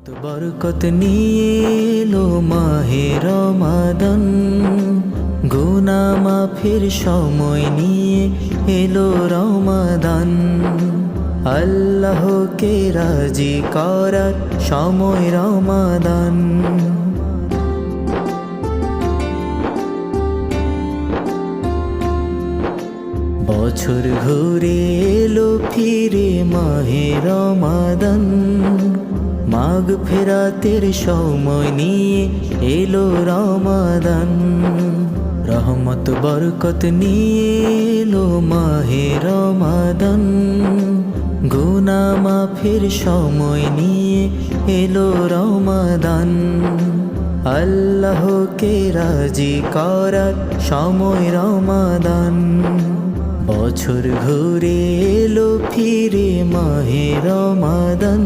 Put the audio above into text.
বরকত নিয়ে এলো মাহে রমাদান, গুনাহ মাফের সময় নিয়ে এলো রমাদান। আল্লাহকে রাজি করার সময় রমাদান। বছর ঘুরে এলো ফিরে মাহে রমাদান, মাগফিরাতের সময় নিয়ে এলো রমাদান। রহমত বরকত নিয়ে এলো মাহে রমাদান, গুনাহ মাফের সময় নিয়ে এলো রমাদান। আল্লাহকে রাজি করার সময় রমাদান। বছর ঘুরে এলো ফিরে মাহে রমাদান,